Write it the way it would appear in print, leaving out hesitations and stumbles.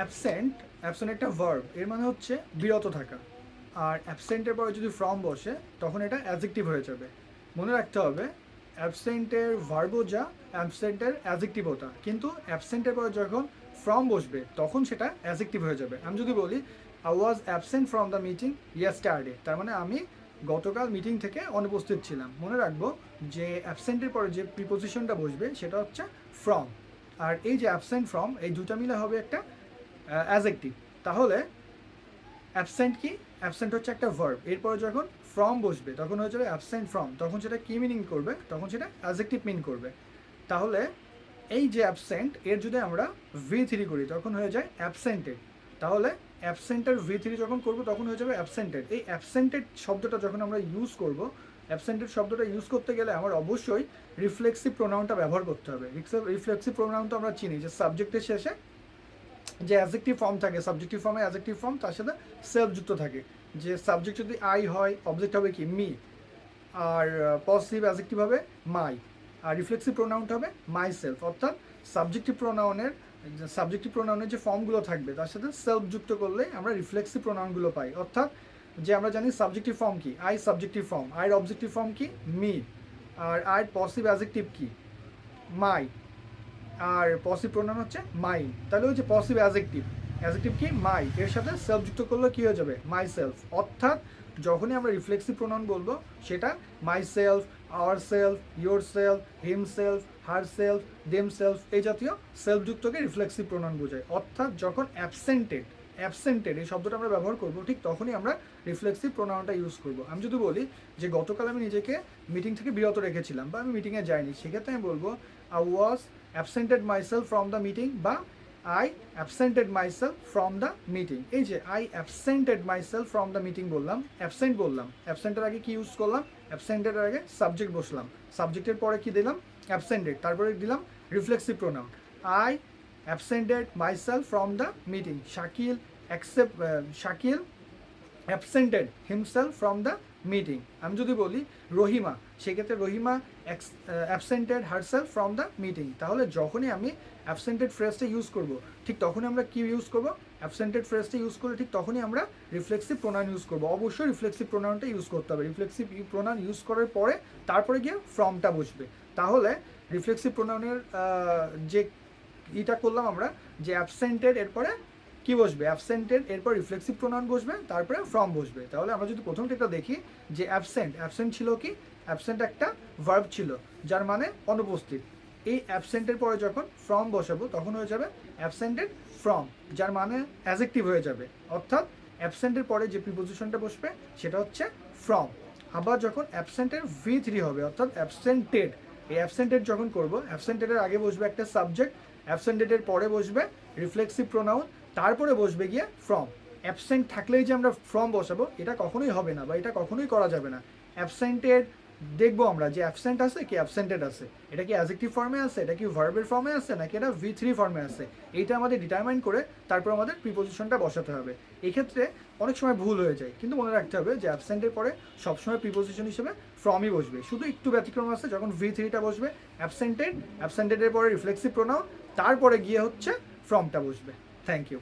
Absent absent একটা verb, এর মানে হচ্ছে বিরত থাকা। আর অ্যাবসেন্টের পরে যদি ফ্রম বসে তখন এটা অ্যাডজেক্টিভ হয়ে যাবে। মনে রাখতে হবে অ্যাবসেন্টের ভার্বও যা, অ্যাবসেন্টের অ্যাডজেক্টিভও তা, কিন্তু অ্যাবসেন্টের পরে যখন ফ্রম বসবে তখন সেটা অ্যাডজেক্টিভ হয়ে যাবে। আমি যদি বলি I was absent from the meeting yesterday, তার মানে আমি গতকাল মিটিং থেকে অনুপস্থিত ছিলাম। মনে রাখবো যে অ্যাবসেন্টের পরে যে প্রিপোজিশনটা বসবে সেটা হচ্ছে ফ্রম। আর এই যে অ্যাবসেন্ট ফ্রম, এই দুটা মিলে হবে একটা অ্যাডজেক্টিভ। তাহলে অ্যাবসেন্ট কি? অ্যাবসেন্ট হচ্ছে একটা ভার্ব, এরপরে যখন ফ্রম বসবে তখন হয়ে যাবে অ্যাবসেন্ট ফ্রম, তখন সেটা কি মিনিং করবে? তখন সেটা অ্যাডজেক্টিভ মিন করবে। তাহলে এই যে অ্যাবসেন্ট, এর যদি আমরা V3 করি তখন হয়ে যায় অ্যাবসেন্টেড। তাহলে অ্যাবসেন্টের V3 যখন করব তখন হয়ে যাবে অ্যাবসেন্টেড। এই অ্যাবসেন্টেড শব্দটা যখন আমরা ইউজ করব, অ্যাবসেন্টেড শব্দটা ইউজ করতে গেলে আমার অবশ্যই রিফ্লেক্সিভ প্রোনাউনটা ব্যবহার করতে হবে। রিফ্লেক্সিভ প্রোনাউন তো আমরা চিনি যে সাবজেক্টের শেষে যে অ্যাডজেক্টিভ ফর্ম থাকে, সাবজেক্টিভ ফর্মে অ্যাডজেক্টিভ ফর্ম, তার সাথে সেলফ যুক্ত থাকে। যে সাবজেক্ট যদি আই হয়, অবজেক্ট হবে কি? মি। আর পজিটিভ অ্যাডজেক্টিভ হবে মাই। আর রিফ্লেক্সিভ প্রোনাউনটা হবে মাই সেলফ। অর্থাৎ সাবজেক্টিভ প্রোনাউনের যে ফর্মগুলো থাকবে তার সাথে সেলফ যুক্ত করলে আমরা রিফ্লেক্সিভ প্রোনাউনগুলো পাই। অর্থাৎ যে আমরা জানি সাবজেক্টিভ ফর্ম কি? I subjective form. আইয়ের অবজেক্টিভ ফর্ম কি? মি। আর আইয়ের পজিটিভ অ্যাডজেক্টিভ কি? মাই। আর পসিভ প্রোনাউন হচ্ছে মাই। তাহলে ওই যে পসিভ অ্যাডজেক্টিভ, অ্যাডজেক্টিভ কি? মাই, এর সাথে সেলফ যুক্ত করলে কি হয়ে যাবে? My self. অর্থাৎ যখনই আমরা রিফ্লেক্সিভ প্রোনাউন বলবো সেটা my self, our self, your self, him self, her self, them self, এই জাতীয় সেলফ যুক্তকে রিফ্লেক্সিভ প্রোনাউন বোঝায়। অর্থাৎ যখন অ্যাবসেন্টেড এই শব্দটা আমরা ব্যবহার করব, ঠিক তখনই আমরা রিফ্লেক্সিভ প্রোনাউনটা ইউজ করব। আমি যদি বলি যে গতকাল আমি নিজেকে মিটিং থেকে বিরত রেখেছিলাম বা আমি মিটিংয়ে যাইনি, সেক্ষেত্রে আমি বলবো I was absented myself from the meeting, বা I absented myself from the meeting. এই যে I absented myself from the meeting বললাম, অ্যাবসেন্ট বললাম, অ্যাবসেন্টের আগে কি ইউজ করলাম? অ্যাবসেন্টের আগে সাবজেক্ট বসলাম, সাবজেক্টের পরে কি দিলাম? অ্যাবসেন্টেড, তারপরে দিলাম reflexive pronoun. I absented myself from the meeting. Shakil অ্যাবসেন্টেড himself from the meeting. আমি যদি বলি রহিমা, সেক্ষেত্রে Rahima অ্যাবসেন্টেড herself from the meeting. তাহলে যখনই আমি অ্যাবসেন্টেড ফ্রেজটা ইউজ করব, ঠিক তখনই আমরা কি ইউজ করব? অ্যাবসেন্টেড ফ্রেজটা ইউজ করলে ঠিক তখনই আমরা রিফ্লেক্সিভ প্রোনাউন ইউজ করব। অবশ্যই রিফ্লেক্সিভ প্রোনাউনটা ইউজ করতে হবে। রিফ্লেক্সিভ প্রোনাউন ইউজ করার পরে তারপরে গিয়ে ফ্রমটা বসবে। তাহলে রিফ্লেক্সিভ প্রোনাউনের যে ইটা করলাম আমরা, যে অ্যাবসেন্টেড এরপরে কি বসবে? অ্যাবসেন্টেড এরপর রিফ্লেক্সিভ প্রোনাউন বসবে, তারপরে ফ্রম বসবে। তাহলে আমরা যদি প্রথমটা একটা দেখি যে অ্যাবসেন্ট ছিল কি? অ্যাবসেন্ট একটা ভার্ব ছিল যার মানে অনুপস্থিত। এই অ্যাবসেন্টের পরে যখন ফ্রম বসাবো তখন হয়ে যাবে অ্যাবসেন্টেড ফ্রম, যার মানে অ্যাডজেক্টিভ হয়ে যাবে। অর্থাৎ অ্যাবসেন্টের পরে যে প্রিপোজিশনটা বসবে সেটা হচ্ছে ফ্রম। আবার যখন অ্যাবসেন্টের V3 হবে, অর্থাৎ অ্যাবসেন্টেড, এই অ্যাবসেন্টেড যখন করবো, অ্যাবসেন্টেডের আগে বসবে একটা সাবজেক্ট, অ্যাবসেন্টেডের পরে বসবে রিফ্লেক্সিভ প্রোনাউন, তারপরে বসবে গিয়ে ফ্রম। অ্যাবসেন্ট থাকলেই যে আমরা ফ্রম বসাবো এটা কখনোই হবে না, বা এটা কখনোই করা যাবে না। অ্যাবসেন্টেড দেখবো আমরা যে অ্যাবসেন্ট আছে কি অ্যাবসেন্টেড আছে, এটা কি অ্যাডজেক্টিভ ফর্মে আছে, এটা কি ভার্বের ফর্মে আছে, নাকি এটা V3 ফর্মে আছে, এইটা আমাদের ডিটারমাইন করে তারপর আমাদের প্রিপোজিশনটা বসাতে হবে। এই ক্ষেত্রে অনেক সময় ভুল হয়ে যায়, কিন্তু মনে রাখতে হবে যে অ্যাবসেন্টের পরে সবসময় প্রিপোজিশন হিসেবে ফ্রমই বসবে। শুধু একটু ব্যতিক্রম আছে, যখন V3টা বসবে অ্যাবসেন্টেডের পরে রিফ্লেক্সিভ প্রোনাউন, তারপরে গিয়ে হচ্ছে ফ্রমটা বসবে। Thank you.